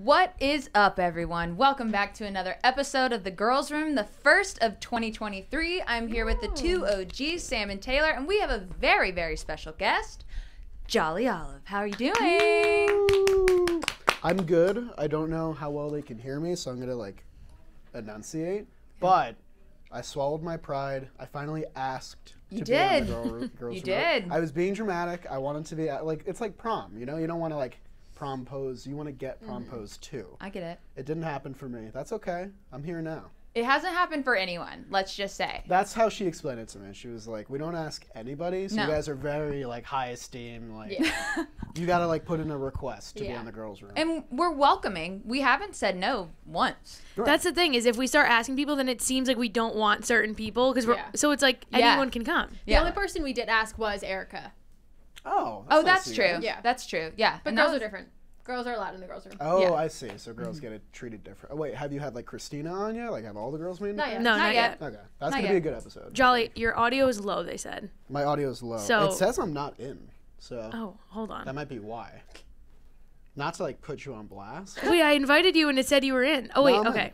What is up, everyone? Welcome back to another episode of The Girls Room, the first of 2023. I'm here with the two OGs, Sam and Taylor, and we have a very, very special guest, Jolly Olive. How are you doing? I'm good. I don't know how well they can hear me, so I'm going to, enunciate. But I swallowed my pride. I finally asked to be on the Girls Room. You did. I was being dramatic. I wanted to be, it's like prom, you know? You don't want to, prom pose. You want to get prom pose too. I get it. It didn't happen for me. That's okay. I'm here now. It hasn't happened for anyone, let's just say. That's how she explained it to me. She was like, we don't ask anybody, so No. you guys are very, high esteem. You got to, put in a request to be on the Girls Room. And we're welcoming. We haven't said no once. Right. That's the thing, is if we start asking people, then it seems like we don't want certain people, because so it's like anyone can come. The only person we did ask was Erica. Oh, That's nice. true. Yeah. That's true. Yeah. But girls are different. Girls are allowed in the girls' room. Oh, Yeah. I see. So girls get it treated different. Oh, wait, have you had Christina on yet? Have all the girls made? Not yet. No, Not yet. Okay, that's Not gonna yet. be a good episode. Jolly, your audio is low, they said. My audio is low. So- It says I'm not in, so Oh, hold on. that might be why. Not to put you on blast. Wait, I invited you and it said you were in. Oh, wait, I'm okay.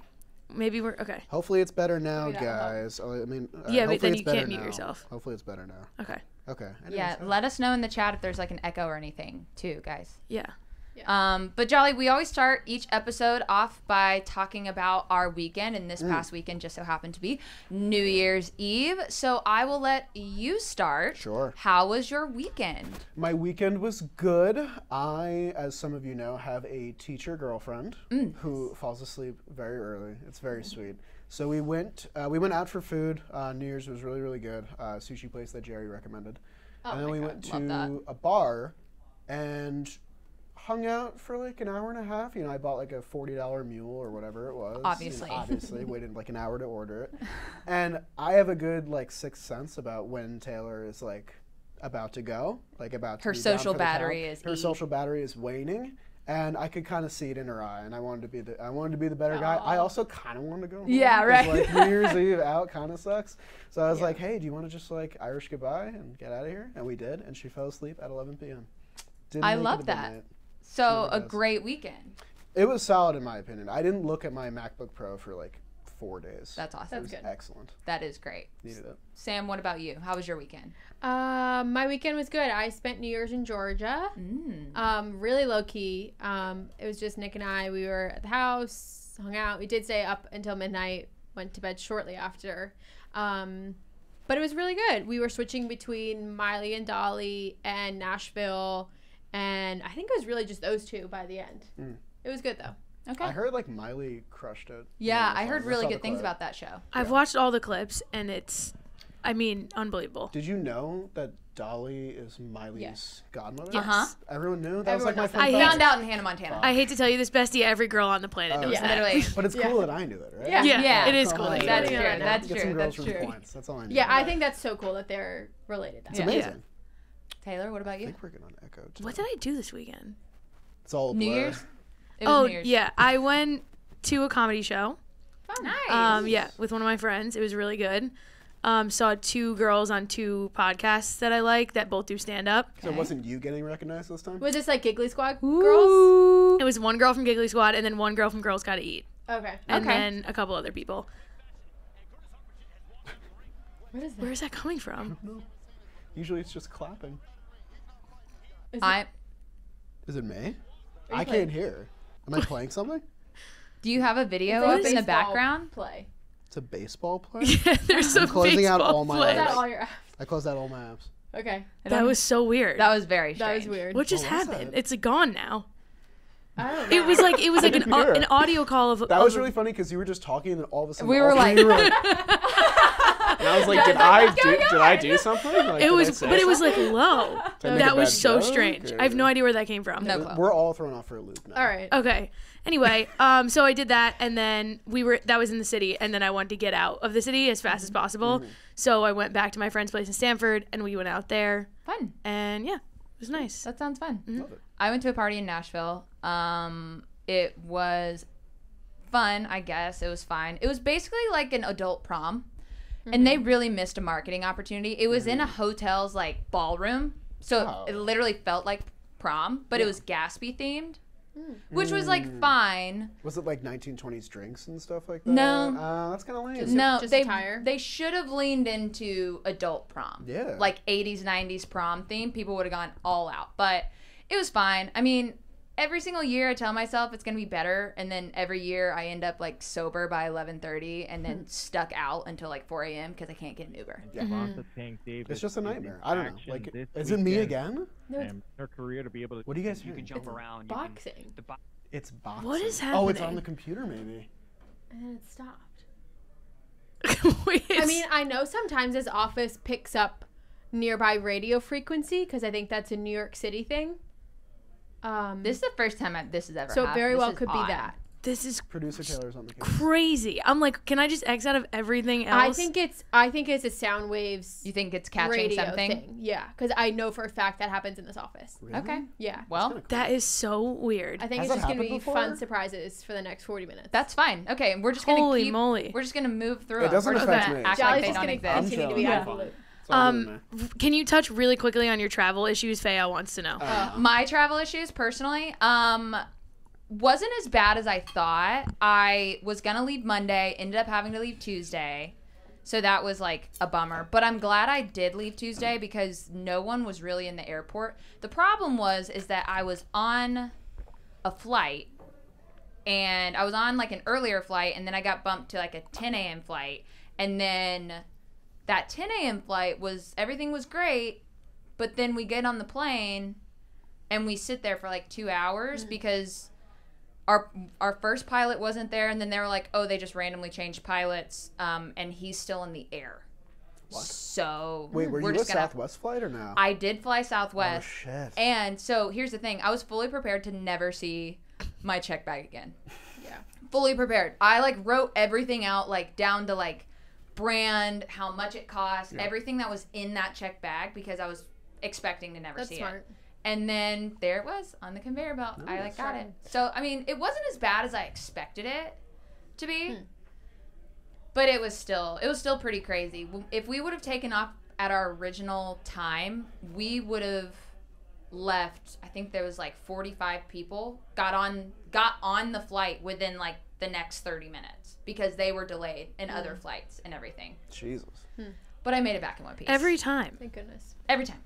Maybe we're, okay. Hopefully it's better now, Maybe that'll help. guys. I mean, Yeah, but hopefully then it's you better can't mute now. yourself. Hopefully it's better now. Okay. Okay. Yeah, Anyways, let us know in the chat if there's an echo or anything too, guys. Yeah. But Jolly, we always start each episode off by talking about our weekend, and this past weekend just so happened to be New Year's Eve. So I will let you start. Sure. How was your weekend? My weekend was good. I, as some of you know, have a teacher girlfriend who falls asleep very early. It's very sweet. So we went out for food. New Year's was really, really good. Sushi place that Jerry recommended. And then we went love that. to a bar and hung out for an hour and a half. I bought a $40 mule or whatever it was. Obviously. Waited an hour to order it. And I have a good sixth sense about when Taylor is about to go, about to Her be down social for the count. battery is Her social battery is waning. And I could kind of see it in her eye, and I wanted to be the better guy. I also kind of wanted to go home. Yeah, right. 'cause, New Year's Eve out kind of sucks. So I was like, hey, do you want to just Irish goodbye and get out of here? And we did, and she fell asleep at 11 p.m. Didn't I make it love to that. midnight. So a does. great weekend. It was solid in my opinion. I didn't look at my MacBook Pro for 4 days. That's awesome. It was excellent. That is great. Needed it. Sam, what about you? How was your weekend? My weekend was good. I spent New Year's in Georgia. Really low key. It was just Nick and I. We were at the house, hung out. We did stay up until midnight. Went to bed shortly after. But it was really good. We were switching between Miley and Dolly and Nashville, and I think it was really just those two by the end. It was good though. Okay. I heard Miley crushed it. Yeah, I saw heard the really good things clip. about that show. I've watched all the clips, and it's, unbelievable. Did you know that Dolly is Miley's godmother? Uh-huh. Everyone knew? That Everyone was my knows fun I fact. found out in Hannah Montana. I hate to tell you this, bestie, every girl on the planet knows that. Literally. But it's cool that I knew it, right? Yeah. Yeah, it is cool. Oh, that you That's know true. that. That's Get true. some That's girls from true. points. That's all I know. Yeah, I think that's so cool that they're related. It's Yeah. amazing. Taylor, what about I you? think we're good on Echo. Too. What did I do this weekend? It's all a New blur. Year's? It was Oh, New Year's. yeah. I went to a comedy show. Nice. Yeah, with one of my friends. It was really good. Saw two girls on two podcasts that I like that both do stand up. So it wasn't you getting recognized this time? Was this Giggly Squad girls? It was one girl from Giggly Squad and then one girl from Girls Gotta Eat. Okay. And Okay. then a couple other people. What is that? Where is that coming from? No. Usually it's just clapping. Is it me? I playing? can't hear. Am I playing something? Do you have a video It's up a in the baseball background? Play. It's a baseball play? Yeah, there's some I'm closing out baseball all my plays. Is that apps. all your apps? I closed out all my apps. Okay. That was so weird. That was very That strange. was weird. What just What was happened? that? It's gone now. I don't know. It was like didn't hear it. an audio call of. That was really funny because you were just talking and then all of a sudden We were all like- three were and I was like, did I do something? Like, It did I was, say but it was like something? low. Did I make That a was bad so joke, strange. or- I have no idea where that came from. No clue. We're all thrown off for a loop now. All right. Okay. Anyway, so I did that, and then that was in the city, and then I wanted to get out of the city as fast as possible. So I went back to my friend's place in Stamford, and we went out there, Fun. and yeah, it was nice. That sounds fun. Love it. I went to a party in Nashville. It was fun, I guess. It was fine. It was basically like an adult prom. And they really missed a marketing opportunity. It was in a hotel's ballroom. So Oh. it literally felt like prom, but it was Gatsby themed. which was like fine. Was it like 1920s drinks and stuff like that? No. That's kind of lame. No, Just they attire? they should have leaned into adult prom. Yeah. Like 80s, 90s prom theme. People would have gone all out. But it was fine. I mean, every single year I tell myself it's going to be better. And then every year I end up like sober by 11:30 and then stuck out until like 4 a.m. because I can't get an Uber. It's just a nightmare. I don't know. Like, is it me again? And her career to be able to. What do you guys You can think? jump around. Boxing. It's boxing. What is Oh, it's on happening? the computer maybe. And then it stopped. Wait, I mean, I know sometimes his office picks up nearby radio frequency because I think that's a New York City thing. This is the first time this has ever so it happened. very This well is could odd. be that. this is Producer Taylor's on the case. crazy. I'm like, can I just X out of everything else? I think it's a sound waves You think it's catching radio something? thing. Yeah, because I know for a fact that happens in this office. Really? Okay. Yeah. Well, That is so weird. I think Has it's that just going to happened be before? fun surprises for the next 40 minutes. that's fine. Okay, and we're just gonna Holy keep. moly. We're just gonna move through. It doesn't We're just affect gonna me. act Jolly's like they just don't going to exist. continue to be chilling. out of the loop. It's all good, man. Can you touch really quickly on your travel issues? Faya wants to know. My travel issues personally, wasn't as bad as I thought. I was gonna leave Monday, ended up having to leave Tuesday. So that was like a bummer. But I'm glad I did leave Tuesday because no one was really in the airport. The problem is that I was on a flight and I was on like an earlier flight and then I got bumped to like a 10 a.m. flight. And then that 10 a.m. flight everything was great. But then we get on the plane and we sit there for like 2 hours because our first pilot wasn't there, and then they were like, oh, they just randomly changed pilots, and he's still in the air. What? So Wait, were we're you a just gonna. Southwest flight or no? I did fly Southwest, Oh, shit. and so here's the thing: I was fully prepared to never see my check bag again. Yeah. Fully prepared. I like wrote everything out, like down to like brand, how much it cost, everything that was in that check bag because I was expecting to never That's see smart. it. And then there it was on the conveyor belt. I like got Nice. it. So I mean, it wasn't as bad as I expected it to be, but it was still pretty crazy. If we would have taken off at our original time, we would have left. I think there was like 45 people got on the flight within like the next 30 minutes because they were delayed in other flights and everything. Jesus. But I made it back in one piece. Every time. Thank goodness. Every time.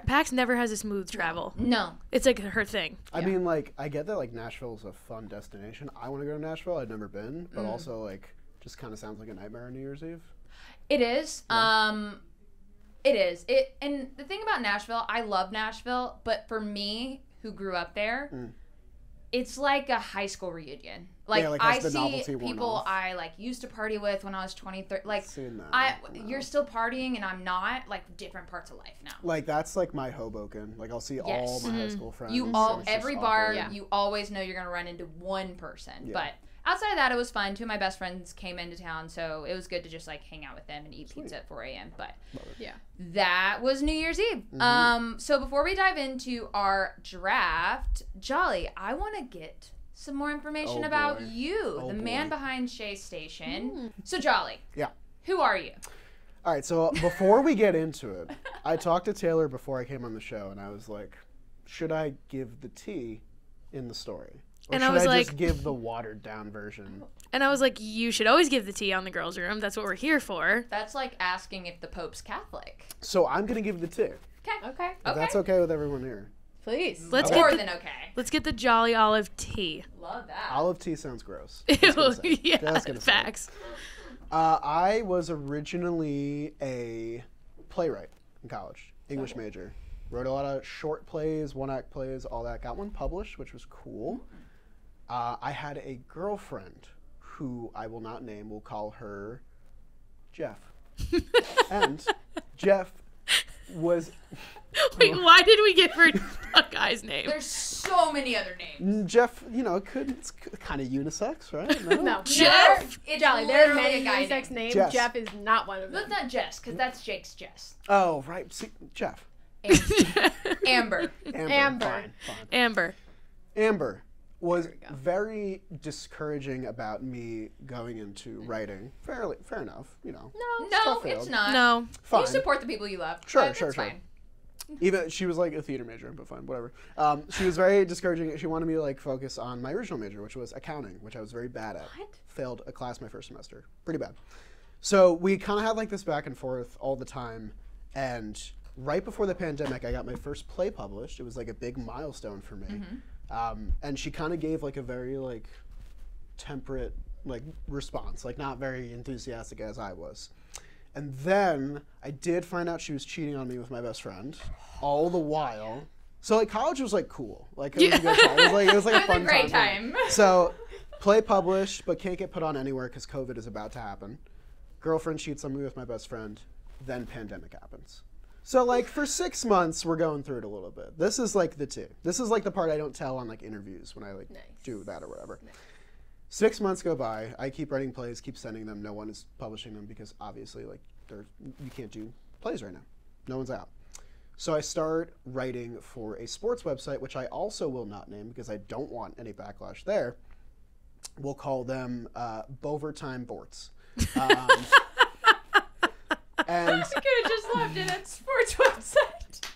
Pax never has a smooth travel. No. It's like her thing. I mean, like, I get that, like, Nashville's a fun destination. I want to go to Nashville. I've never been. But also, like, just kind of sounds like a nightmare on New Year's Eve. It is. It is. And the thing about Nashville, I love Nashville, but for me, who grew up there, it's like a high school reunion. Like, Yeah, like, I has the see novelty worn people off? I like used to party with when I was 23. Like, Seen that. you're still partying and I'm not. Like, different parts of life now. Like, that's, like, my Hoboken. Like, I'll see all Yes. my high school friends. You and all it's just every awkward. bar Yeah. you always know you're gonna run into one person. Yeah. But outside of that, it was fun. Two of my best friends came into town, so it was good to just like hang out with them and eat pizza at 4 a.m. But Yeah. that was New Year's Eve. So before we dive into our draft, Jolly, I want to get some more information Oh, about boy. you, Oh, the boy. man behind Shea Station. So Jolly, Yeah. who are you? All right, so before we get into it, I talked to Taylor before I came on the show, and I was like, should I give the tea in the story? Or And I should was just like- give the watered-down version? And I was like, you should always give the tea on the girls' room. That's what we're here for. That's like asking if the Pope's Catholic. So I'm going to give the tea. Okay. Okay. If that's okay with everyone here. Please. Let's More get than okay. let's get the jolly olive tea. Love that. Olive tea sounds gross. Ew, Just gonna say. yeah, Just gonna say. facts. I was originally a playwright in college, English major. Wrote a lot of short plays, one-act plays, all that. Got one published, which was cool. I had a girlfriend who I will not name. We'll call her Jeff. And Jeff was... Wait, why did we give her a guy's name? There's so many other names. Jeff, you know, it's kind of unisex, right? No? No. Jeff? It's Jolly, there are literally many a guy unisex named. names. Jess. Jeff is not one of That's them. not Jess, because that's Jake's Jess. Oh, right. See, Jeff. Amber. Amber. Fine, fine. Amber. Amber was very discouraging about me going into writing. Fair enough, you know. No, tough it's field. not. No. Fine. You support the people you love. Sure, but sure, it's sure. fine. Even she was like a theater major, but fine, whatever. She was very discouraging. She wanted me to like focus on my original major, which was accounting, which I was very bad at. What? Failed a class my first semester, pretty bad. So we kind of had like this back and forth all the time, and right before the pandemic, I got my first play published. It was like a big milestone for me, and she kind of gave like a very like temperate like response, like not very enthusiastic as I was. And then I did find out she was cheating on me with my best friend, all the while. So like college was like cool, like it was a good time. It was like a fun great time. time. So play published, but can't get put on anywhere because COVID is about to happen. Girlfriend cheats on me with my best friend, then pandemic happens. So like for 6 months we're going through it a little bit. This is like the tea. This is like the part I don't tell on like interviews when I like do that or whatever. 6 months go by. I keep writing plays, keep sending them. No one is publishing them because obviously like you can't do plays right now. No one's out. So I start writing for a sports website, which I also will not name because I don't want any backlash there. We'll call them Bovertime Borts. And I could have just left it at sports website.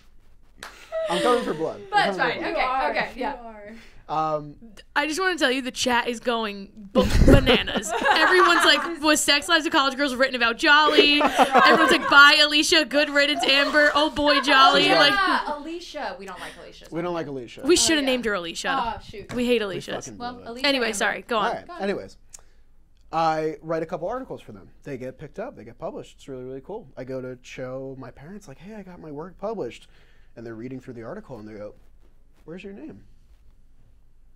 I'm coming for blood. That's fine. Okay, yeah. I just want to tell you the chat is going bananas. Everyone's like, was Sex Lives of College Girls written about Jolly? Everyone's like, bye Alicia, good riddance Amber, oh boy Jolly. Yeah, Like, Alicia. We don't like Alicia. We don't like Alicia. we should have named her Alicia. Oh, shoot. We hate We Alicia's. fucking Well, blew it. Alicia. Anyway, Amber. sorry, go All on. right. Anyways, I write a couple articles for them. They get picked up. They get published. It's really, really cool. I go to show my parents, like, hey, I got my work published. And they're reading through the article, and they go, where's your name?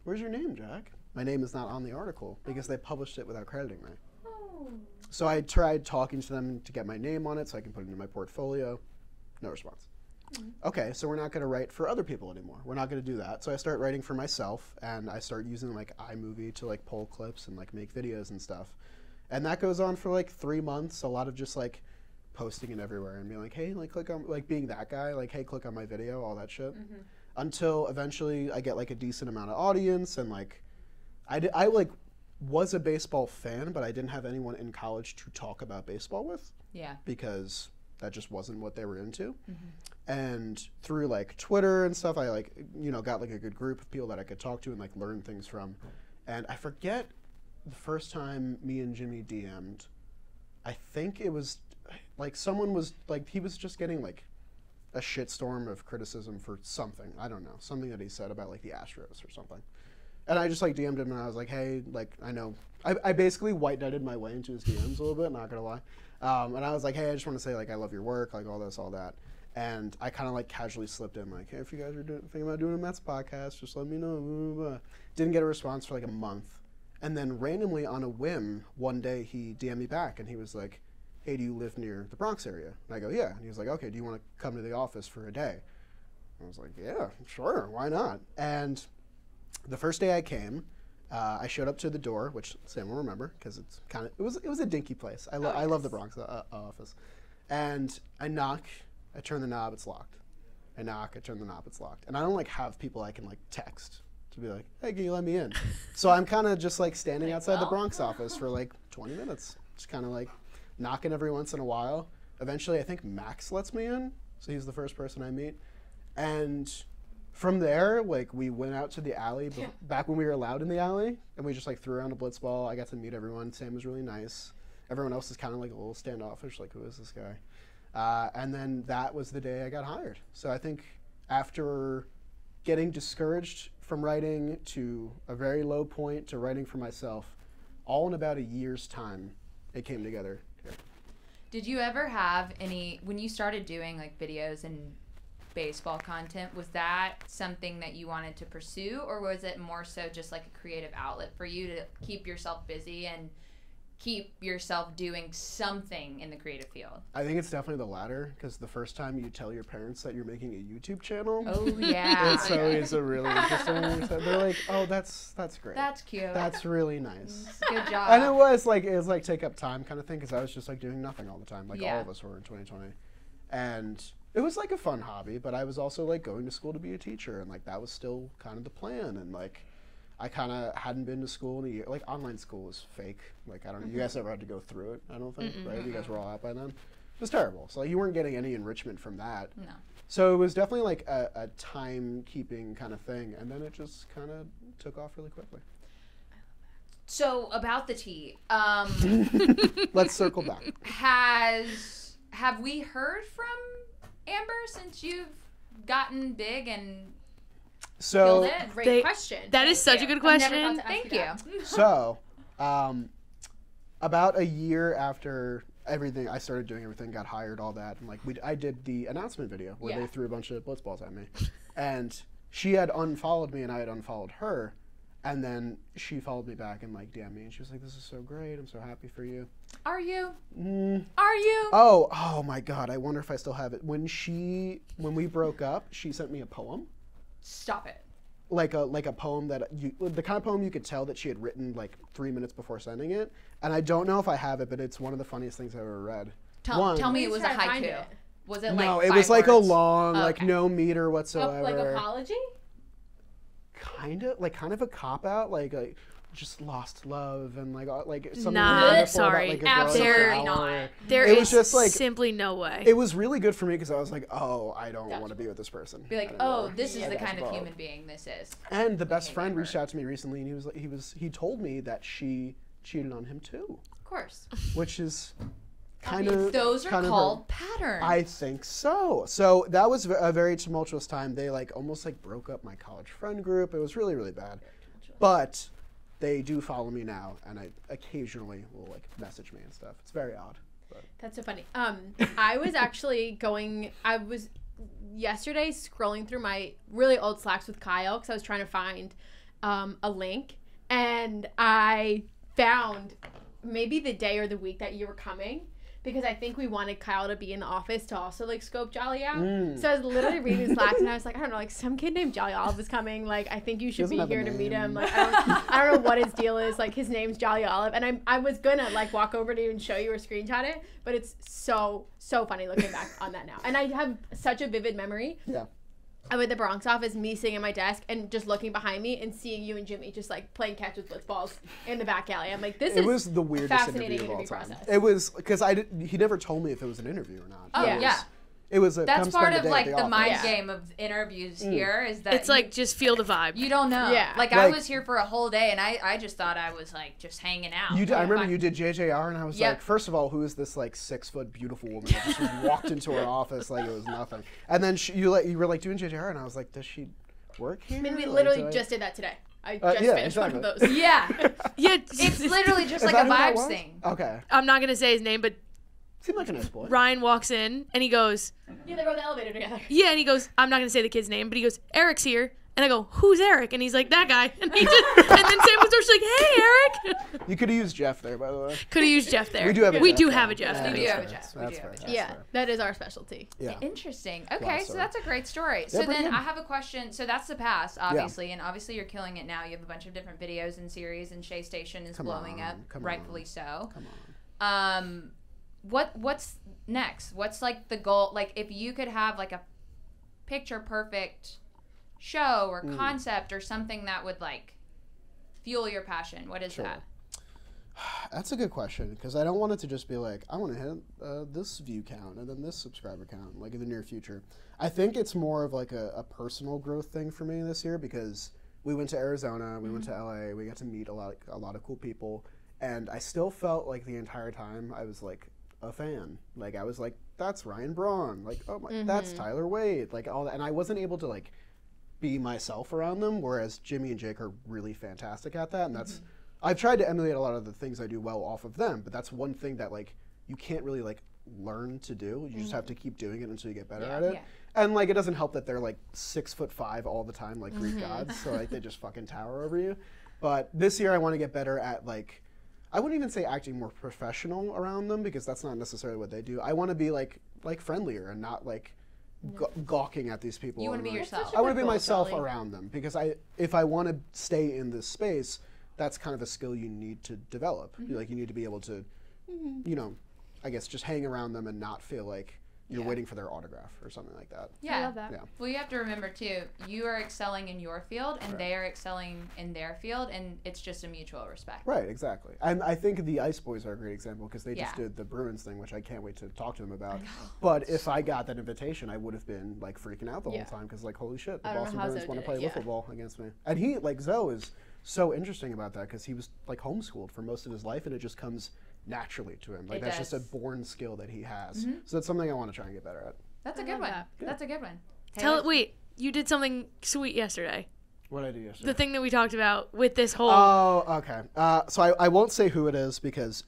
Where's your name, Jack? My name is not on the article because they published it without crediting me. So I tried talking to them to get my name on it so I can put it in my portfolio. No response. Okay, so we're not going to write for other people anymore. We're not going to do that. So I start writing for myself, and I start using like iMovie to like pull clips and like make videos and stuff. And that goes on for like 3 months. A lot of just like posting it everywhere and being like, hey, like click on, like being that guy, like, hey, click on my video, all that shit. Until eventually I get like a decent amount of audience, and like I like was a baseball fan, but I didn't have anyone in college to talk about baseball with. Yeah. Because that just wasn't what they were into. And through like Twitter and stuff, I like, you know, got like a good group of people that I could talk to and like learn things from. And I forget the first time me and Jimmy DM'd, I think it was like someone was like, he was just getting like a shitstorm of criticism for something. I don't know, something that he said about like the Astros or something. And I just like DM'd him, and I was like, hey, like, I know, I basically white knighted my way into his DMs a little bit, not gonna lie. And I was like, hey, I just want to say, like, I love your work, like all this, all that. And I kind of like casually slipped in, like, hey, if you guys are thinking about doing a Mets podcast, just let me know. Blah, blah, blah. Didn't get a response for like a month. And then randomly on a whim, one day he DM'd me back, and he was like, hey, do you live near the Bronx area? And I go, yeah. And he was like, okay, do you want to come to the office for a day? I was like, yeah, sure, why not? And the first day I came, I showed up to the door, which Sam will remember because it's kind of it was a dinky place. I love the Bronx office, and I knock, I turn the knob, it's locked. I knock, I turn the knob, it's locked, and I don't like have people I can like text to be like, hey, can you let me in? So I'm kind of just like standing outside the Bronx office for like 20 minutes, just kind of like knocking every once in a while. Eventually, I think Max lets me in, so he's the first person I meet, and from there, like, we went out to the alley, back when we were allowed in the alley, and we just, like, threw around a blitz ball. I got to meet everyone. Sam was really nice. Everyone else is kind of, like, a little standoffish, like, who is this guy? And then that was the day I got hired. So I think after getting discouraged from writing to a very low point to writing for myself, all in about a year's time, it came together. Yeah. Did you ever have any, when you started doing, like, videos and baseball content, was that something that you wanted to pursue, or was it more so just like a creative outlet for you to keep yourself busy and keep yourself doing something in the creative field? I think it's definitely the latter, because the first time you tell your parents that you're making a YouTube channel, Oh yeah. it's always a really interesting. They're like, "Oh, that's great. That's cute. That's really nice." Good job. And it was like take up time kind of thing, because I was just like doing nothing all the time, like Yeah. all of us were in 2020, and it was like a fun hobby. But I was also like going to school to be a teacher, and like that was still kind of the plan. And like I kind of hadn't been to school in a year. Like online school was fake. Like I don't know. You guys ever had to go through it? I don't think, right? You guys were all out by then. was terrible. So you weren't getting any enrichment from that. No. So it was definitely like a timekeeping kind of thing, and then it just kind of took off really quickly. So about the tea, Let's circle back. have we heard from Amber since you've gotten big and So killed it? Great question. That is such a good question. Thank you. So, about a year after everything, I started doing everything, got hired, all that, and like I did the announcement video where they threw a bunch of blitzballs at me, and she had unfollowed me and I had unfollowed her, and then she followed me back and like DM'd me and she was like, "This is so great. I'm so happy for you." Are you? Are you? Oh my God! I wonder if I still have it. When we broke up, she sent me a poem. Stop it. Like a poem that the kind of poem you could tell that she had written like 3 minutes before sending it, and I don't know if I have it, but it's one of the funniest things I've ever read. Tell me it was a Please try to find haiku. it. Was it like No, it 5 was like a words? long, like Okay. no meter whatsoever. Like apology? Kind of a cop out, like just lost love and like something Nah, wonderful sorry. about, like, a girl in a Absolutely flower. not. There It is was just like simply no way. it was really good for me because I was like, oh, I don't want to be with this person. Be like, anymore. oh, this is I the got kind of involved. human being this is. And the best hate friend Amber. reached out to me recently, and he told me that she cheated on him too, Of course. which is kind of Those are kind of called patterns. I think so. So that was a very tumultuous time. They like almost like broke up my college friend group. It was really, really bad. But they do follow me now, and I occasionally will like message me and stuff. It's very odd. But. That's so funny. I was actually yesterday scrolling through my really old Slacks with Kyle because I was trying to find a link, and I found maybe the day or the week that you were coming, because I think we wanted Kyle to be in the office to also like scope Jolly out. So I was literally reading Slacks and I was like, I don't know, like some kid named Jolly Olive is coming. Like I think you should doesn't be have a here to meet him. name. Like I don't know what his deal is. Like his name's Jolly Olive, and I was gonna like walk over to you and show you or screenshot it, but it's so funny looking back on that now. And I have such a vivid memory. Yeah. I'm at the Bronx office, me sitting at my desk and just looking behind me and seeing you and Jimmy just like playing catch with blitzballs in the back alley. I'm like, this It is was the weirdest fascinating interview of all interview time. process. It was because he never told me if it was an interview or not. Oh, It was- yeah. It was a That's come part spend of day at like the the office. mind Yeah. game of interviews here is that It's like just feel the vibe. you don't know. Yeah. Like I Like- was here for a whole day and I just thought I was like just hanging out. You did, I Like, remember fine. you did JJR, and I was Yep. like, first of all, who is this like 6-foot beautiful woman that just walked into our office like it was nothing? And then you were like doing JJR, and I was like, does she work here? I mean, we Like, literally do I- just did that today. I yeah, just finished one of exactly. those. Yeah. Yeah, It's literally just Is like that a who that vibes was? thing. Okay, I'm not gonna say his name, but seemed like a nice boy. Ryan walks in and he goes, Yeah, they rode the elevator together. yeah, and he goes, I'm not gonna say the kid's name, but he goes, Eric's here. And I go, who's Eric? And he's like, that guy. And he just, and then Sam was just like, hey, Eric. You could have used Jeff there, by the way. Could have used Jeff there. We do have a We Jeff, do though. have a Jeff Yeah, there. We do that's have a fair. Jeff. We That's do have a fair. Jeff. That's Yeah, fair. that is our specialty. Yeah. Interesting. Wow, Okay, so sorry. that's a great story. So pretty then good. I have a question. So that's the past, obviously, and obviously you're killing it now. You have a bunch of different videos and series, and Shea Station is Come blowing on, up, come rightfully on. so. Come on. What's next? What's like the goal? Like if you could have like a picture perfect show or concept or something that would like fuel your passion, what is Sure. that? That's a good question because I don't want it to just be like I want to hit this view count and then this subscriber count like in the near future. I think it's more of like a personal growth thing for me this year because we went to Arizona, we went to LA, we got to meet a lot of cool people, and I still felt like the entire time I was like a fan. Like I was like, that's Ryan Braun, like oh my, that's Tyler Wade, like all that, and I wasn't able to like be myself around them. Whereas Jimmy and Jake are really fantastic at that, and that's I've tried to emulate a lot of the things I do well off of them, but that's one thing that like you can't really like learn to do. You just have to keep doing it until you get better at it. Yeah. And like it doesn't help that they're like 6'5" all the time, like Greek gods, so like they just fucking tower over you. But this year I want to get better at like I wouldn't even say acting more professional around them because that's not necessarily what they do. I want to be like friendlier and not like gawking at these people. You want to and, be like, yourself. I want to be Good goal, myself Sully. around them because if I want to stay in this space, that's kind of a skill you need to develop. Like you need to be able to, you know, I guess just hang around them and not feel like you're waiting for their autograph or something like that. Yeah. I love that. Yeah. Well, you have to remember too, you are excelling in your field and they are excelling in their field, and it's just a mutual respect. Right, exactly. And I think the Ice Boys are a great example because they just Yeah. did the Bruins thing, which I can't wait to talk to them about. But if I got that invitation, I would have been like freaking out the whole time because like, holy shit, the I don't know Boston how Bruins Zoe want to did play it, wiffle ball against me. And he, like Zoe, is so interesting about that because he was like homeschooled for most of his life, and it just comes naturally to him. Like It that's just a does. born skill that he has. So that's something I want to try and get better at. That's a I good love one. that. That's a good one. Wait, you did something sweet yesterday. What did I do yesterday? The thing that we talked about with this whole. Oh, okay. So I won't say who it is because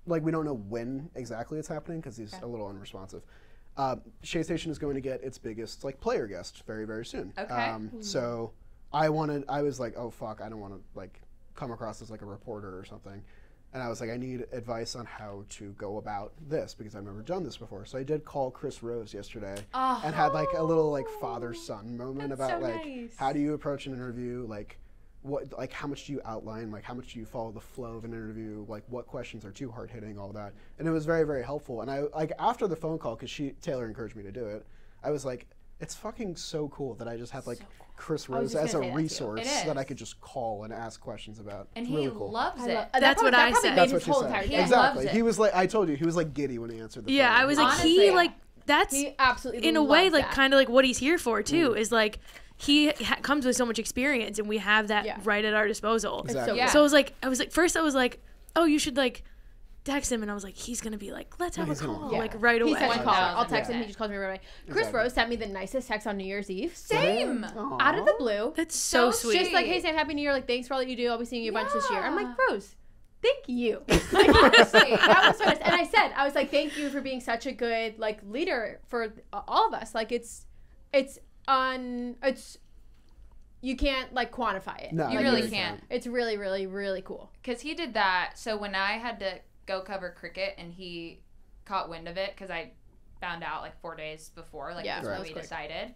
we don't know when exactly it's happening because he's a little unresponsive. Shea Station is going to get its biggest like player guest very, very soon. Okay. So I was like, oh fuck, I don't want to like come across as like a reporter or something. And I was like, I need advice on how to go about this because I've never done this before. So I did call Chris Rose yesterday and had like a little like father-son moment about so like nice. how do you approach an interview, like how much do you outline, like how much do you follow the flow of an interview, like what questions are too hard hitting, all that. And it was very, very helpful. And I like after the phone call, because Taylor encouraged me to do it, I was like, it's fucking so cool that I just had like Chris Rose just as a gonna say that too. resource It that I is. could just call and ask questions about. And It's he really cool. loves it. That's what I said. That's His what she whole said. entire He day. loves Exactly. it. He was like, I told you, he was like giddy when he answered the Yeah, phone. I was like, Honestly, he like that's He absolutely in a way loves like that. kind of like what he's here for too is like he comes with so much experience and we have that Yeah. right at our disposal. Exactly. Yeah. So I was like first I was like, oh, you should like text him, and I was like, he's gonna be like, let's have a he's gonna call want it. like right He away. sent me a call. I'll 1000%. text him. He just calls me right away. Chris Exactly. Rose sent me the nicest text on New Year's Eve. Same. Out of the blue. That's so So sweet. Just like, hey Sam, Happy New Year. Like, thanks for all that you do. I'll be seeing you a bunch this year. I'm like, Yeah. Rose, thank you. Like, honestly, that was so nice. And I was like, thank you for being such a good like leader for all of us. Like, it's you can't like quantify it. No, You I really really can't. It's really, really, really cool. Because he did that. So when I had to go cover cricket and he caught wind of it, because I found out like 4 days before, like Yeah, before that was we quick. decided,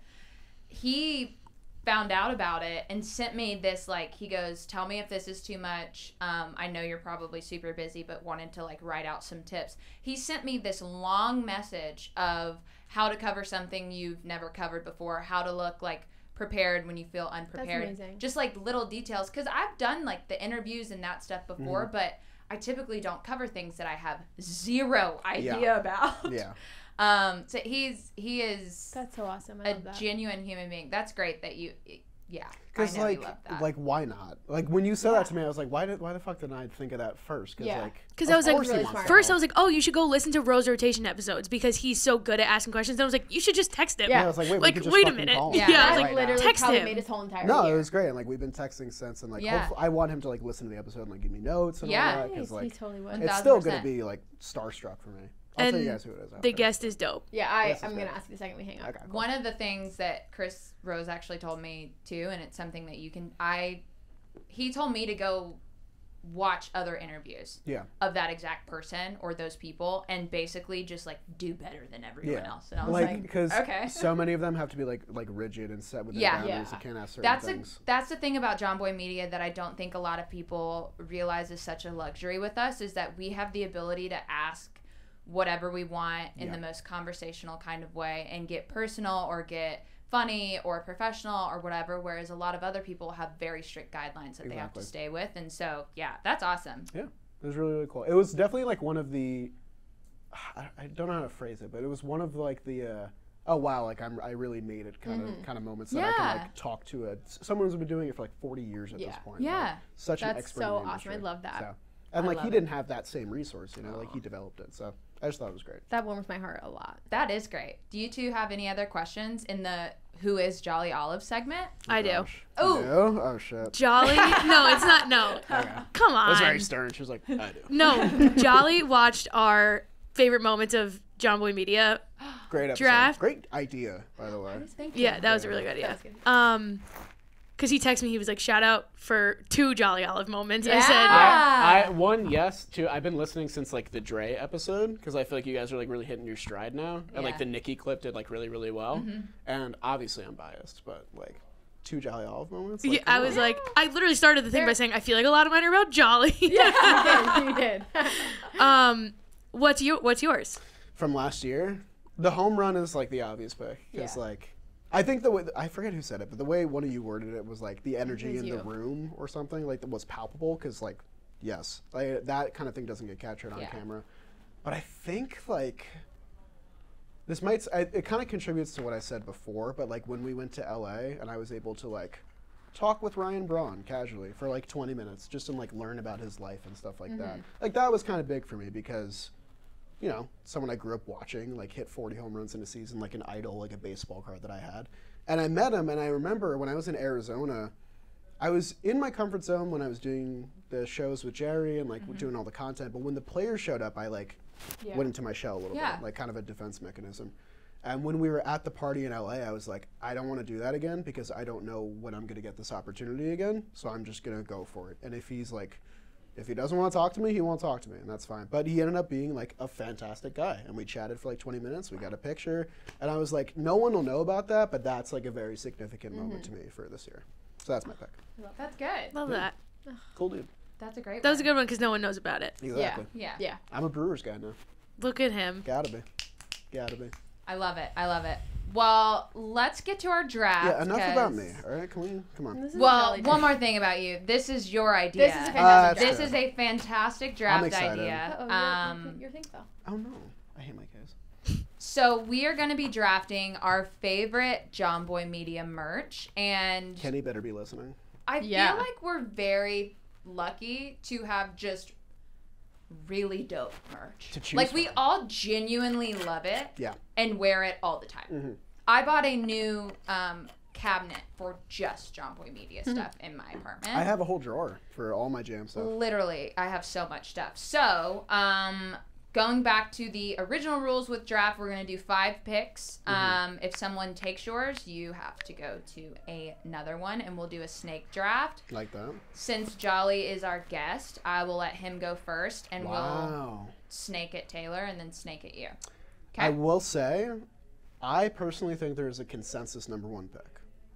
he found out about it and sent me this, like, he goes, tell me if this is too much. I know you're probably super busy, but wanted to like write out some tips. He sent me this long message of how to cover something you've never covered before, how to look like prepared when you feel unprepared. amazing. Just like little details, because I've done like the interviews and that stuff before, but I typically don't cover things that I have zero idea about. Yeah. So he is That's so awesome. I a love that. genuine human being. That's great that you, yeah. I Because know you love that. like why not? Like when you said that to me, I was like, why the fuck didn't I think of that first? Yeah. Because of I was like, course he really wants smart. to first I help. was like, oh, you should go listen to Rose Rotation episodes because he's so good at asking questions. And I was like, you should just text him. Yeah. I was like, wait, we Like, could just wait a fucking minute. call him. Yeah, Yeah, I I was like like, literally text probably him. made his whole entire No, year. it was great. And like we've been texting since, and like Yeah. hopefully, I want him to like listen to the episode and like give me notes and Yeah. all that Nice, because he like totally would. it's still 1000%. gonna be like starstruck for me. I'll tell you guys who it is. The after. guest is dope. Yeah, This is I'm great. gonna ask you the second we hang up. Okay, cool. One of the things that Chris Rose actually told me too, and it's something that you can, he told me to go watch other interviews Yeah. of that exact person or those people and basically just like do better than everyone Yeah. else. And I was Like like, because okay. so many of them have to be like rigid and set within Yeah. boundaries. Yeah. You can't ask certain That's things. that's the thing about Jomboy Media that I don't think a lot of people realize is such a luxury with us, is that we have the ability to ask whatever we want in Yeah. the most conversational kind of way and get personal or get funny or professional or whatever, whereas a lot of other people have very strict guidelines that they have to Exactly. stay with. And so yeah, that's awesome. Yeah, it was really, really cool. It was definitely like one of the, I don't know how to phrase it, but it was one of like the, oh wow, like I really made it kind of moments that I can Yeah. like talk to someone who's been doing it for like 40 years at this Yeah. point. Yeah. like, such an That's expert. so in the awesome. I industry. love that. So, and I like he love didn't have that same resource, you know, like he developed it. So I just thought it was great. That warms my heart a lot. That is great. Do you two have any other questions in the Who is Jolly Olive segment? I do. Gosh. Ooh. You do? Oh shit. Jolly? No, it's not. No. Come It was on. very stern. She was like, I do. No. Jolly watched our favorite moments of Jomboy Media. Great episode. Draft. Great idea, by the way. Thank you. Yeah, that was a really good idea. That was good. Because he texted me, he was like, shout out for 2 Jolly Olive moments. I Yeah. said, I one yes, two. I've been listening since like the Dre episode because I feel like you guys are like really hitting your stride now, and like Yeah. the Nicki clip did like really really well. And obviously I'm biased, but like 2 Jolly Olive moments. yeah, Like, I come was on. like, I literally started the thing by saying, I feel like a lot of mine are about Jolly. You did. What's yours? From last year, The home run is like the obvious pick because Yeah. like I think the way I forget who said it, but the way one of you worded it was like the energy was in the you. room or something like that was palpable because like yes, like, that kind of thing doesn't get captured on Yeah. camera. But I think like this might it kind of contributes to what I said before, but like when we went to LA and I was able to like talk with Ryan Braun casually for like 20 minutes just to like learn about his life and stuff like that. Like that was kind of big for me because you know, someone I grew up watching, like hit 40 home runs in a season, like an idol, like a baseball card that I had. And I met him, and I remember when I was in Arizona, I was in my comfort zone when I was doing the shows with Jerry and like doing all the content. But when the players showed up, I like went into my shell a little Yeah. bit, like kind of a defense mechanism. And when we were at the party in LA, I was like, I don't want to do that again because I don't know when I'm going to get this opportunity again. So I'm just going to go for it. And if he's like, if he doesn't want to talk to me, he won't talk to me, and that's fine. But he ended up being like a fantastic guy, and we chatted for like 20 minutes. We got a picture, and I was like, no one will know about that, but that's like a very significant moment to me for this year. So that's my pick. That's good. Love that. Cool dude. That's a great That was a one. good one because no one knows about it. Exactly. Yeah. Yeah. I'm a Brewers guy now. Look at him. Gotta be. Gotta be. I love it. I love it. Well, let's get to our draft. Yeah, enough about 'cause- me. All right, come on. This is Well, jolly one day. more thing about you. This is your idea. This is a fantastic that's This true. is a fantastic I'm draft excited. idea. Uh-oh, your thing fell. Oh no, I hate my case. So we are going to be drafting our favorite Jomboy Media merch, and Kenny better be listening. I Yeah. feel like we're very lucky to have just really dope merch. To choose Like we from. all genuinely love it Yeah. and wear it all the time. Mhm. I bought a new cabinet for just Jomboy Media stuff in my apartment. I have a whole drawer for all my jam stuff. Literally, I have so much stuff. So, going back to the original rules with draft, we're going to do 5 picks. If someone takes yours, you have to go to another one, and we'll do a snake draft. Like that. Since Jolly is our guest, I will let him go first, and we'll Wow. snake at Taylor and then snake at you. I Okay? will say, I personally think there is a consensus number 1 pick.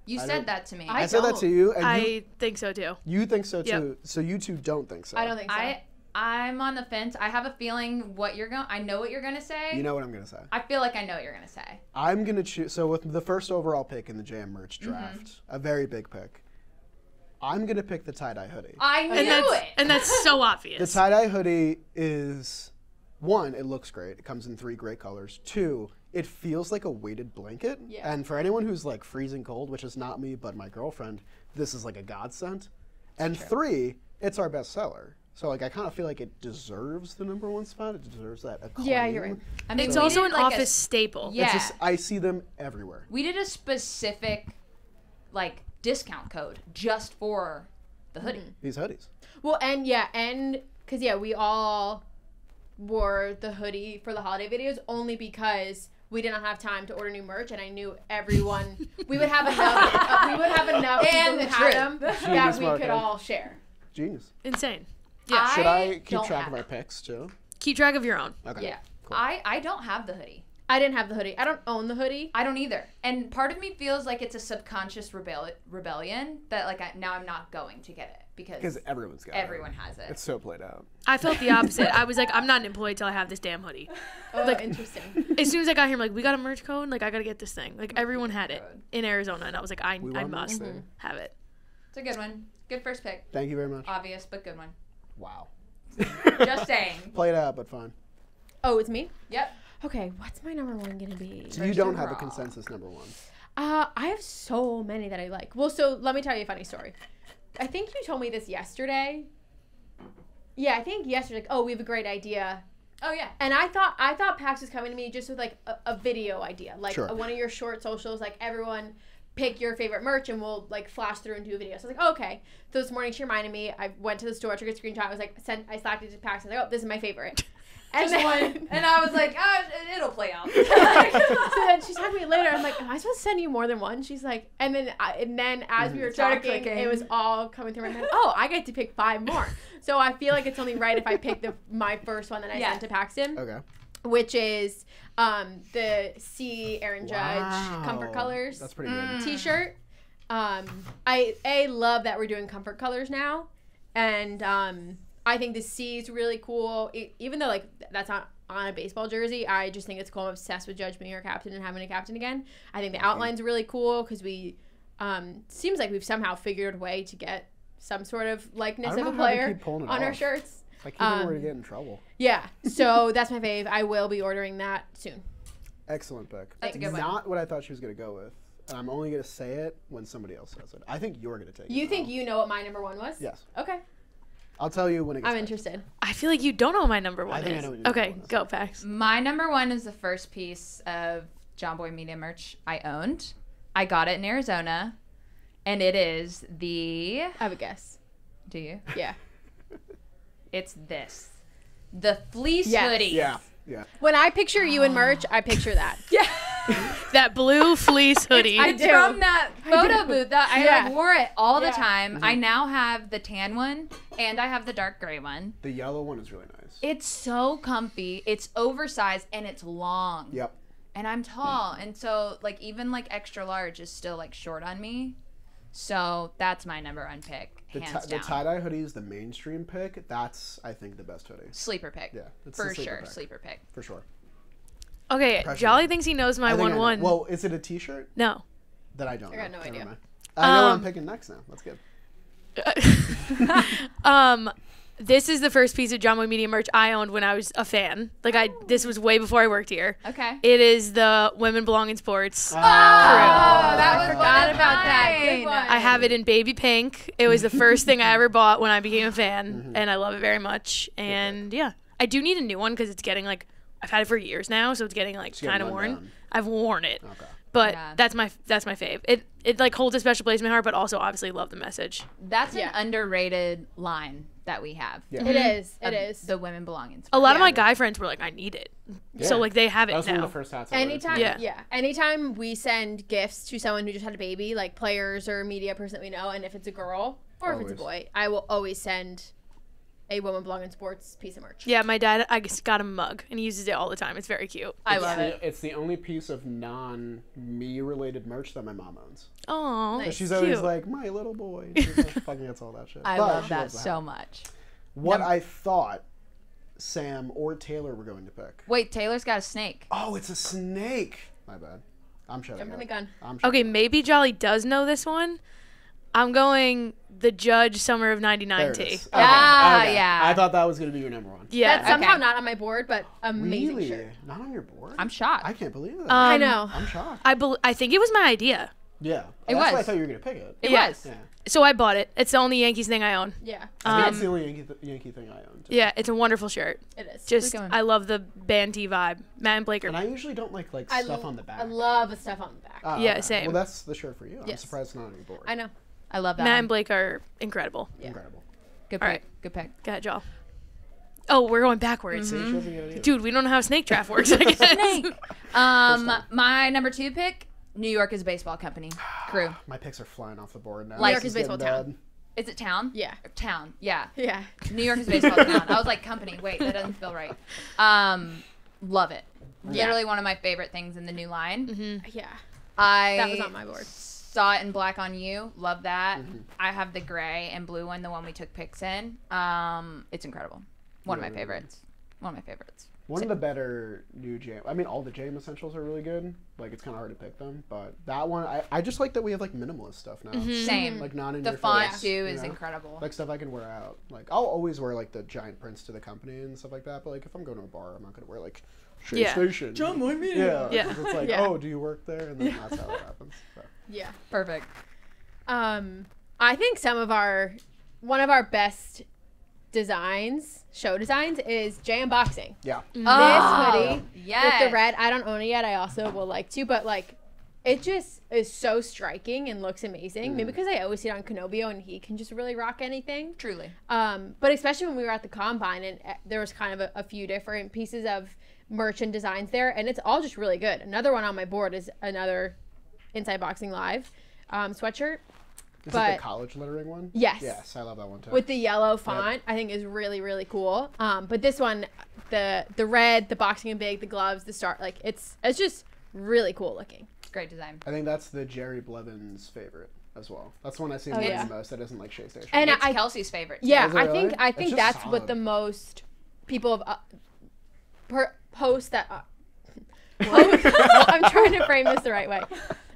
You I said don't- that to me. I said that don't. to you, and you, I think so too. you think so Yep. too. So you two don't think so. I don't think so. I'm on the fence. I have a feeling I know what you're going to say. You know what I'm gonna say. I feel like I know what you're going to say. I'm gonna choose. So with the first overall pick in the Jam merch draft, a very big pick, I'm gonna pick the tie-dye hoodie. I knew it. And that's so The obvious. tie-dye hoodie is, 1, it looks great. It comes in 3 great colors. 2, it feels like a weighted blanket. Yeah. And for anyone who's like freezing cold, which is not me but my girlfriend, this is like a godsend. And 3, it's our best seller. So like I kind of feel like it deserves the number 1 spot. It deserves that acclaim. Yeah, you're right. I mean, It's we also did an like office staple. Yeah. It's just, I see them everywhere. We did a specific, like, discount code just for the hoodie. These hoodies. Well, and because we all wore the hoodie for the holiday videos only because we didn't have time to order new merch, and I knew everyone we would have enough. We would have enough And people the who had them that Genius we could marketing. all share. Genius. Insane. Yeah. Should I keep don't track have of our it. picks too? Keep track of your own. Okay. Yeah. Cool. I don't have the hoodie. I didn't have the hoodie. I don't own the hoodie. I don't either. And part of me feels like it's a subconscious rebellion that, like, now I'm not going to get it Because because everyone's got everyone it. has it. It's so played out. I felt the opposite. I was like, I'm not an employee till I have this damn hoodie. Oh, interesting. As soon as I got here, I'm like, we got a merch code. Like, I gotta get this thing. Like, everyone had it in Arizona, and I was like, I We want must this thing. have it. It's a good one. Good first pick. Thank you very much. Obvious, but good one. Wow. Just saying. Played out, but fine. Oh, it's me? Yep. Okay, what's my number 1 gonna be? So you don't have a overall. consensus number 1. I have so many that I like. Well, so let me tell you a funny story. I think you told me this yesterday. Yeah, I think yesterday. Like, oh, we have a great idea. Oh, yeah. And I thought Pax was coming to me just with like a video idea, like Sure. one of your short socials. Like everyone pick your favorite merch and we'll like flash through and do a video. So I was like, oh, okay. So this morning she reminded me. I went to the store, took a screenshot. I was like, I slacked it to Pax. I was like, oh, this is my favorite. And then, And I was like, it'll play out. so then she talked to me later. I'm like, am I supposed to send you more than one? She's like, and then as we were Started talking, clicking. it was all coming through my head. Oh, I get to pick 5 more. So I feel like it's only right if I pick my first one that I Yeah. sent to Paxton, Okay. which is the C. Aaron Judge Comfort Colors That's pretty good. T-shirt. I love that we're doing comfort colors now, and I think the C is really cool. Even though like that's not on a baseball jersey, I just think it's cool. I'm obsessed with Judge being our captain and having a captain again. I think the outline's really cool because we seems like we've somehow figured a way to get some sort of likeness of a player on our shirts. I keep thinking we're gonna get in trouble. Yeah, so that's my fave. I will be ordering that soon. Excellent pick. That's a good one. Not what I thought she was gonna go with. And I'm only gonna say it when somebody else says it. I think you're gonna take it. You think you know what my number 1 was? Yes. Okay. I'll tell you when it gets I'm back. interested. I feel like you don't know what my number 1 I think is. I know what your number Okay, 1 is. go Pax. My number 1 is the first piece of Jomboy Media merch I owned. I got it in Arizona, and it is the. I have a guess. Do you? Yeah. It's this. The fleece Yes. hoodie. Yeah. Yeah. When I picture you in merch, I picture that. Yeah. That blue fleece hoodie. I It's do. from that photo booth. I Yeah. wore it all the Yeah. time. I now have the tan one, and I have the dark gray one. The yellow one is really nice. It's so comfy. It's oversized, and it's long. Yep. And I'm tall, and so like even like extra large is still like short on me. So that's my number 1 pick, The hands the down. tie-dye hoodie is the mainstream pick. That's, I think, the best hoodie. Sleeper pick. Yeah, it's the For sleeper sure, pick. sleeper pick. For sure. Okay, Pressure. Jolly thinks he knows my I think I know. 1-1. Well, is it a t-shirt? No. That I don't know. got no Never idea. mind. I know what I'm picking next now. That's good. This is the first piece of Jomboy Media merch I owned when I was a fan. This was way before I worked here. Okay. It is the Women Belong in Sports. Oh, that was forgot one of about that. Good mine. one. I have it in baby pink. It was the first thing I ever bought when I became a fan, and I love it very much. And yeah, I do need a new one because it's getting like I've had it for years now, so it's getting like getting kind of run worn. down. I've worn it, Okay. but Yeah. that's my fave. It like holds a special place in my heart, but also obviously love the message. That's Yeah. an underrated line that we have. Yeah. It is. It of is. The women belong in A sports. lot of my guy friends were like, "I need it," so Yeah. like they have That it was one of now. the first hats I ordered. Anytime, Yeah. Anytime we send gifts to someone who just had a baby, like players or a media person that we know, and if it's a girl or if it's a Always. boy, I will always send a Women Belong in Sports piece of merch. Yeah, my dad, I just got a mug and he uses it all the time. It's very cute. I love it. It's the only piece of non-me related merch that my mom owns. Oh, Nice. She's cute. always like, my little boy. She's like, fucking gets all that shit. I But love she that loves the so hat. much. What I thought Sam or Taylor were going to pick. Wait, Taylor's got a snake. Oh, it's a snake. My bad. I'm shutting Jumping up. the gun. I'm shutting Okay, up. maybe Jolly does know this one. I'm going the Judge Summer of '99 There it tee. is. Yeah. I thought that was going to be your number 1. Yeah. That's somehow Okay. not on my board, but amazing Really? shirt. Not on your board? I'm shocked. I can't believe that. I know. I'm shocked. I think it was my idea. Yeah. It That's why I was. thought you were going to pick it. It Yeah. was. Yeah. So I bought it. It's the only Yankees thing I own. Yeah, I think it's the only Yankee thing I own. Too. Yeah, it's a wonderful shirt. it is. Just good one. I love the band T vibe. Matt and Blake are. And I usually don't like I stuff l- on the back. I love the stuff on the back. Oh, Yeah, okay. same. Well, that's the shirt for you. I'm Yes. surprised it's not on your board. I know. I love that. Matt one. and Blake are incredible. Yeah. Incredible. Good pick. All right. Good pick. Go ahead, Joel. Oh, we're going backwards. See, she doesn't get it either. Dude, we don't know how snake draft works. I guess. Snake. My number 2 pick, New York is a baseball company. Crew. My picks are flying off the board now. Like- New York This is getting baseball town. bad. Is it town? Yeah. Town. Yeah. Yeah. New York is baseball town. I was like company. Wait, that doesn't feel right. Love it. Literally one of my favorite things in the new line. Yeah. I That was on my board. saw it in black on you. Love that. I have the gray and blue one, the one we took pics in. It's incredible. One of my favorites. One of my favorites. One of the better new jam. I mean, all the jam essentials are really good. Like, it's kind of hard to pick them, but that one, I just like that we have like minimalist stuff now. Same. Like not in The your font face, too you is know? incredible. Like stuff I can wear out. Like I'll always wear like the giant prints to the company and stuff like that. But like if I'm going to a bar, I'm not gonna wear like Shea Yeah. Station. Jomboy Media. Yeah. Yeah. 'Cause it's like, Yeah. oh, do you work there? And then that's how it happens. So. Yeah. Perfect. I think one of our best designs, show designs, is J Unboxing. Yeah. This Oh, hoodie yes. with the red. I don't own it yet. I also will like to, but like, it just is so striking and looks amazing. Maybe because I always see it on Canobio and he can just really rock anything. Truly. But especially when we were at the combine and there was kind of a few different pieces of merch and designs there, and it's all just really good. Another one on my board is another Inside Boxing Live sweatshirt. Is it But- the college lettering one? Yes. Yes, I love that one too. With the yellow font, I think is really, really cool. But this one, the red, the boxing and big, the gloves, the star, it's just really cool looking. Great design. I think that's the Jerry Blevins favorite. as well. That's the one I see Oh, the yeah. most. That isn't like Shea Station. And It's I Kelsey's favorite. too. yeah, Is it I really? think It's just that's what solid. the most people have post that. I'm trying to frame this the right way.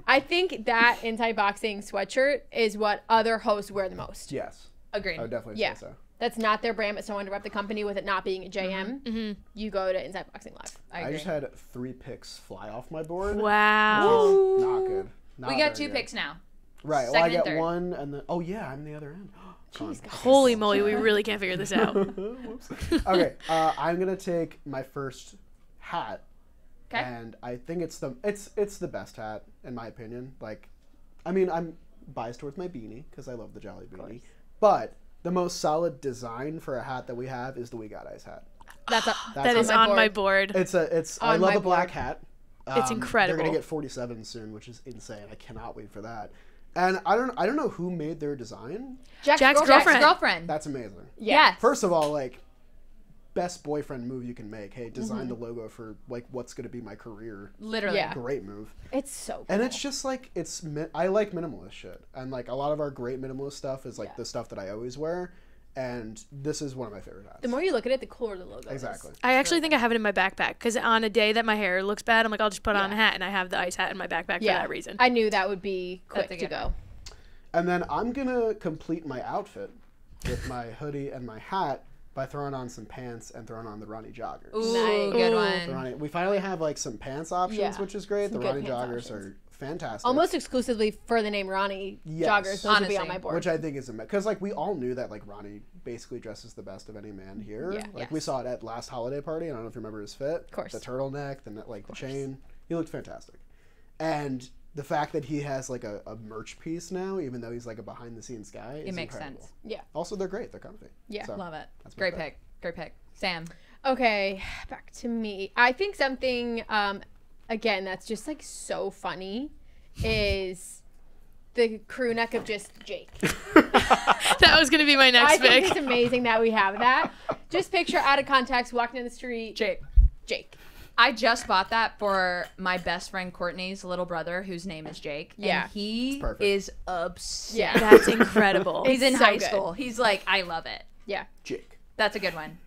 I think that anti-boxing sweatshirt is what other hosts wear the most. Yes, Agreed. I would definitely Yeah. say so. That's not their brand, but someone to rep the company with it not being a JM. Mm-hmm. You go to Inside Boxing Live. I I agree. just had 3 picks fly off my board. Wow. Not good. Not We got very 2 good. picks now. Right. Well, I Second and get third. 1, and then I'm the other end. Jeez, guys. Holy moly, we really can't figure this out. Whoops. Okay, I'm gonna take my first hat, 'Kay. and I think it's the best hat in my opinion. Like, I mean, I'm biased towards my beanie because I love the Jolly beanie, but the most solid design for a hat that we have is the We Got Ice hat. That is on my board. I On love my a black board. hat. It's incredible. They're gonna get 47 soon, which is insane. I cannot wait for that. And I don't know who made their design. Jack's Jack's girlfriend. girlfriend. That's amazing. Yes. First of all, like, best boyfriend move you can make. Hey, design the logo for like what's gonna be my career. Literally. Yeah. Great move. It's so cool. And it's just like I like minimalist shit, and like a lot of our great minimalist stuff is like the stuff that I always wear, and this is one of my favorite hats. the more you look at it, the cooler the logo Exactly. is. I actually think I have it in my backpack because on a day that my hair looks bad, I'm like, I'll just put on a Yeah. hat, and I have the ice hat in my backpack for Yeah. that reason. I knew that would be quick That's a to good go. And then I'm gonna complete my outfit with my hoodie and my hat by throwing on some pants and throwing on the Ronnie joggers. Ooh, Nice. good The one. Ronnie, we finally have like some pants options, Yeah. which is great. Some The good Ronnie pants joggers options. are fantastic. Almost exclusively for the name Ronnie Yes. joggers. Those would be on Honestly. my board. Which I think is because like we all knew that like Ronnie basically dresses the best of any man here. Yeah. Like we saw it at last holiday party. I don't know if you remember his fit. Of course. The turtleneck, the chain. He looked fantastic. And the fact that he has like a merch piece now, even though he's like a behind the scenes guy, It is makes incredible. sense. Yeah. Also, they're great. They're comfy. Yeah. So, Love it. that's my Great pick. pick. Great pick. Sam. Okay, back to me. I think something, again, that's just like so funny is the crew neck of just Jake. That was going to be my I next think pick. it's amazing that we have that. Just picture out of context, walking down the street, Jake. Jake. I just bought that for my best friend Courtney's little brother, whose name is Jake. Yeah. And he perfect. is obsessed. Yeah. That's incredible. He's in so high good. school. He's like, I love it. Yeah. Jake. That's a good one.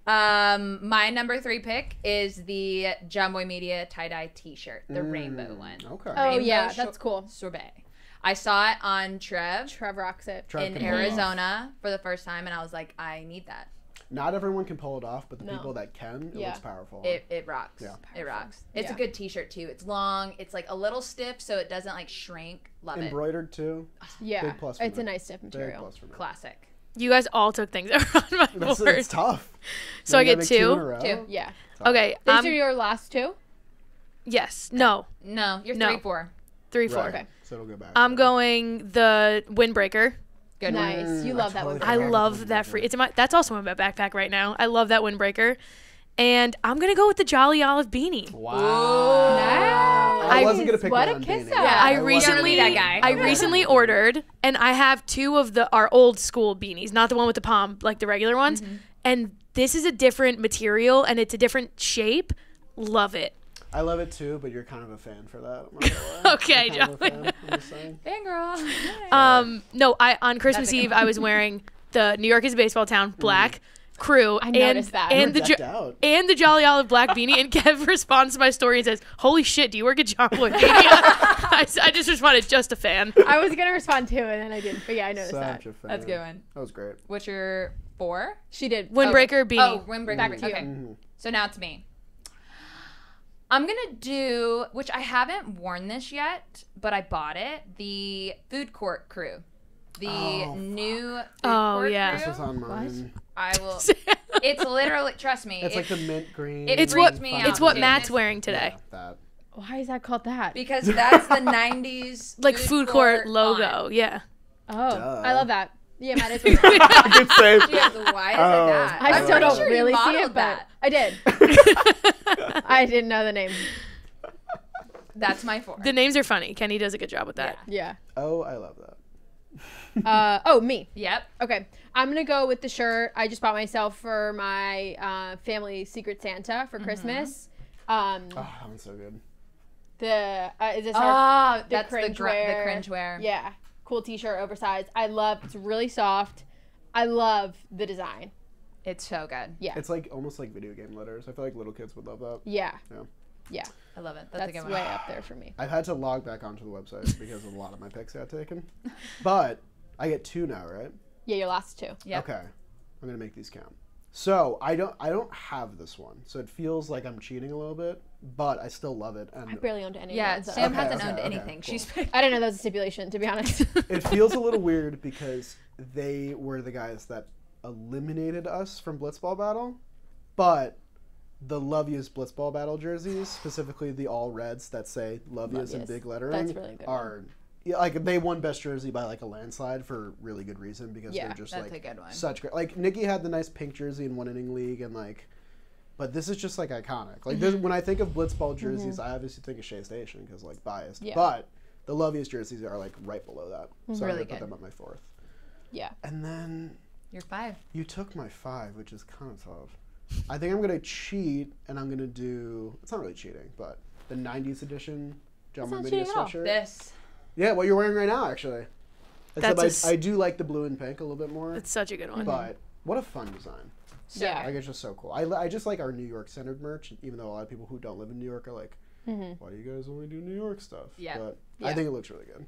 My number 3 pick is the Jomboy Media tie-dye t-shirt, the rainbow one. Okay. Oh, Rainbow yeah, shor- that's cool. Sorbet. I saw it on Trev Trev rocks it. Trev in can pull it off. Arizona for the first time, and I was like, I need that. Not everyone can pull it off, but the No. people that can, it Yeah. looks powerful. It rocks. Yeah. It rocks. It's a Yeah. good t-shirt too. It's long. It's like a little stiff, so it doesn't like shrink. Love it. Embroidered too. Yeah. Big plus for It's me. a nice stiff Big material. plus for me. Classic. You guys all took things that were on my That's, board. it's tough. So I You gotta get make 2 in a 2? row. 2. Yeah. Okay. These are your last 2? Yes. No. No, you're No. 3-4. 3, 4. Right. Okay. So it'll go back. I'm going the windbreaker. Good one. Nice. You love that totally one. I forgot love about that the free. windbreaker. It's in my. That's also in my backpack right now. I love that windbreaker, and I'm gonna go with the Jolly Olive beanie. Wow. Nice. I wasn't gonna pick What one a on kiss beanie. up. Yeah, I don't recently, be that guy. I recently ordered, and I have 2 of our old school beanies, not the one with the palm, like the regular ones. And this is a different material, and it's a different shape. Love it. I love it too, but you're kind of a fan for that. I'm not gonna lie. Okay, You're kind of a Jolly. fan, I'm just saying. Fangirl. No, on Christmas a good Eve I was wearing the New York is a baseball town black crew I and noticed that. and You the were decked out. and the Jolly Olive black beanie. And Kev responds to my story and says, "Holy shit, do you work at Jomboy Media?" I just responded, "Just a fan." I was going to respond too, and then I didn't. But yeah, I noticed that. Such a fan. That's a good one. That was great. What's your 4? She did. Windbreaker beanie. Oh, windbreaker. Back to you. Okay. So now it's me. I'm going to do, which I haven't worn this yet, but I bought it, the food court crew. The new food court yeah. crew. This was on mine. I will. It's literally, trust me. It's like the mint green. it It's freaked what me it's out, what too. Matt's wearing today. Yeah, that. Why is that called that? Because that's the 90s Like food court logo. font. Yeah. Oh, Duh. I love that. Yeah, Matt is wearing that. Good save. Yes, why is Oh. it that? I I'm still pretty don't sure really you see it, modeled but that. I did. I didn't know the name. That's my 4. The names are funny. Kenny does a good job with that. Yeah. Oh, I love that. Me. Yep. Okay, I'm gonna go with the shirt I just bought myself for my family Secret Santa for Christmas. Oh, that one's so good. Is this our That's the cringe wear? The cringe wear. Yeah, cool t-shirt, oversized. It's really soft. I love the design. It's so good. Yeah. It's like almost like video game letters. I feel like little kids would love that. Yeah. Yeah. Yeah. I love it. That's a That's good one. way up there for me. I've had to log back onto the website because a lot of my pics got taken. But I get 2 now, right? Yeah, your last 2. Yep. Okay. I'm gonna make these count. So I don't have this one, so it feels like I'm cheating a little bit, but I still love it. And I barely owned any Yeah, of them. Sam Okay, hasn't okay, owned okay, anything. cool. She's picked. I didn't know that was a stipulation, to be honest. it feels a little weird because they were the guys that eliminated us from Blitzball Battle, but the Love Yous Blitzball Battle jerseys, specifically the all reds that say Love Yous in Yous. big lettering, That's really good are yeah, like they won best jersey by like a landslide for really good reason because Yeah, they're just that's like a good one. such great. Like Nikki had the nice pink jersey in one inning league and like, but this is just like iconic. Like this, when I think of Blitzball jerseys, I obviously think of Shea Station because like biased, Yeah. but the Love Yous jerseys are like right below that, so I'm Really gonna put good. them at my 4th. Yeah. And then You're 5. you took my 5, which is kind of tough. I think I'm gonna cheat, and I'm gonna do. It's not really cheating, but the '90s edition Jomboy not Media cheating at all. sweatshirt. This. Yeah, what you're wearing right now, actually. Except That's I do like the blue and pink a little bit more. It's such a good one. But what a fun design! Yeah. Like it's just so cool. I just like our New York centered merch, even though a lot of people who don't live in New York are like, why do you guys only do New York stuff? Yeah. But Yeah. I think it looks really good.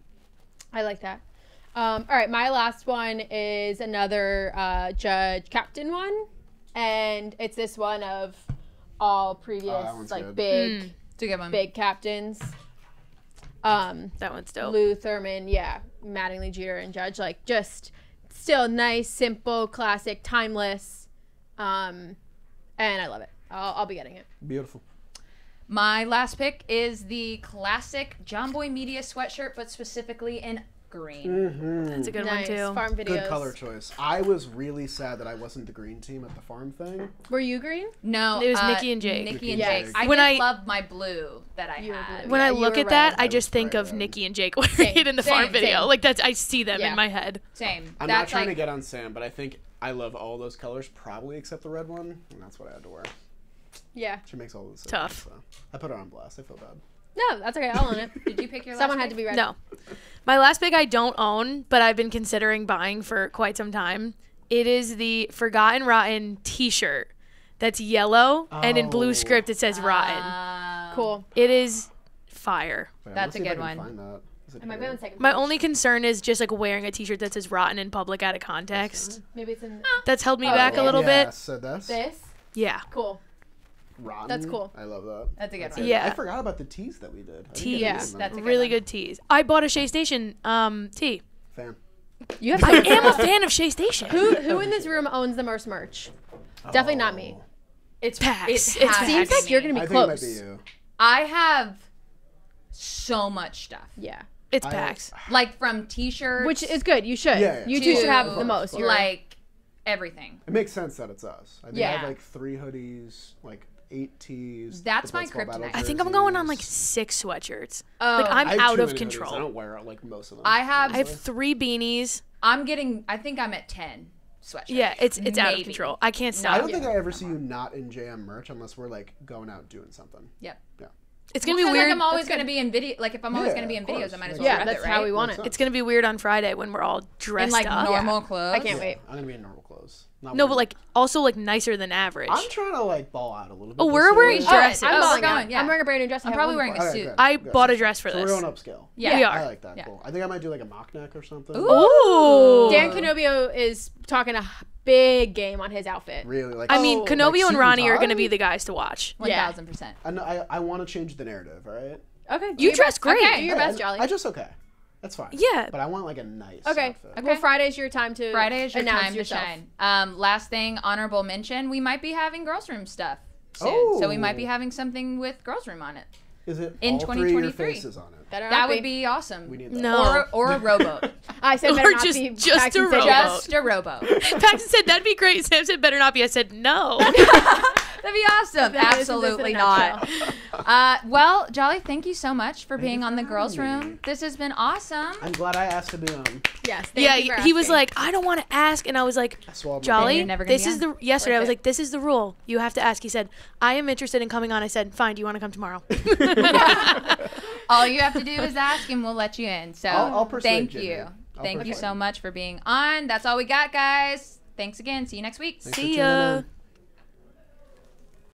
I like that. All right, my last one is another Judge Captain one, and it's this one of all previous that one's like good. big It's a good one. big captains. That one's dope. Lou Thurman, yeah, Mattingly, Jeter, and Judge, like just still nice, simple, classic, timeless, and I love it. I'll be getting it. Beautiful. My last pick is the classic Jomboy Media sweatshirt, but specifically in green. That's a good Nice one too. farm videos. Good color choice. I was really sad that I wasn't the green team at the farm thing. Were you green? No, It was Nikki and Jake. Nikki and Yes. Jake. I When just I- love my blue that I You were had. blue. When Yeah, I you look were at that, red. I I just was think bright of red. Nikki and Jake wearing it in the farm Same, video. same. Like that's I see them Yeah. in my head. Same. I'm That's not trying like, to get on Sam, but I think I love all those colors, probably except the red one, and that's what I had to wear. Yeah. She makes all the decisions. Tough. So. I put her on blast. I feel bad. No, that's okay. I'll own it. Did you pick your last Someone had pick? to be ready. No. My last pick I don't own, but I've been considering buying for quite some time. It is the Forgotten Rotten t-shirt that's yellow and in blue Oh. script it says Rotten. Cool. It is fire. Wait, I'm That's gonna a see if I good can one. find that. Is it It might be here? on second My page. only concern is just like wearing a t-shirt that says Rotten in public out of context. Maybe it's in That's held me Oh, back yeah. a little Yeah, bit. so that's this. Yeah. Cool. rotten. That's cool. I love that. That's a good one. it. Yeah. I forgot about the teas that we did. I didn't Teas. get Yeah. any of them. That's a good Really one. good teas. I bought a Shea Station tee. Fan. You have I am a fan of Shea Station. Who in this room owns the most merch? Definitely not me. Oh. It's Pax. It It's has Pax. to Seems be like you're me. gonna I be think it might close. be you. I have so much stuff. Yeah. It's I- Pax. Like from t-shirts, Which is good. You should. Yeah, yeah. You two should have To, the most. You're like everything. It makes sense that it's us. I think I Yeah. have like 3 hoodies, like 8 tees. That's the my Blitzball Battle kryptonite. I think I'm going on like jerseys. 6 sweatshirts. Oh, Like I'm I have out too of many hoodies. control. I don't wear like most of them. I have. I have 3 beanies. I'm getting. I think I'm at 10 sweatshirts. Yeah, it's out of Maybe. control. I can't I stop. don't think I ever see you not in JM merch unless we're like going out doing something. Yep. Yeah. It's gonna be Because, weird. like, I'm always That's going to good. be in video. Like if I'm always Yeah, going to be in of videos, course. I might as Yeah, well. Yeah, rep that's it, right? how we want Makes it. sense. It's gonna be weird on Friday when we're all In dressed like up. normal clothes. I can't wait. I'm gonna be in normal clothes. Not No, wearing- but like also like nicer than average. I'm trying to like ball out a little bit. Oh, this we're year. wearing Oh, dresses. I'm I'm balling going. out, yeah. I'm wearing a brand new dress. I I'm had probably one wearing before. a suit. good, I good. bought a dress for So this. we're on upscale. Yeah. We I are. like that. Yeah. Cool. I think I might do like a mock neck or something. Ooh. Dan Canobio is talking a big game on his outfit. Really? Like I mean, Oh, Canobio like and suit and Ronnie are tie? gonna be the guys to watch. 1000%. I want to change the narrative. All right. Okay. do You your dress best. great. Okay, do your Hey, best, Jolly. I just okay. That's fine. Yeah. But I want like a nice Okay. outfit. Well, Friday's your time to Friday is your announce time yourself. to shine. Last thing, honorable mention. We might be having Girls Room stuff soon. So we might be Oh. having something with Girls Room on it. Is it In all 3 of your 2023. faces on it? Better That not would be awesome. We need that. No. Or a rowboat. I said better Or not just- be just Paxton a said rowboat. yes. Just a rowboat. Paxton said that'd be great. Sam said better not be. I said no. That'd be awesome. That is Absolutely in a not. nutshell. Well, Jolly, thank you so much for being you on the for girls' having me. room. This has been awesome. I'm glad I asked to be on. Yes. Yeah, thank you for he was asking. like, I don't want to ask, and I was like, I swallowed my Jolly, you're never gonna this be is on. the yesterday. I was Worth like, this is the rule. You have to ask. He said, I am interested in coming on. I said, fine. Do you want to come tomorrow? All you have to do is ask, and we'll let you in. So I'll persuade thank Jimmy. you. I'll Thank you persuade so much for being on. That's all we got, guys. Thanks again. See you next week. Thanks for See tuning ya. in.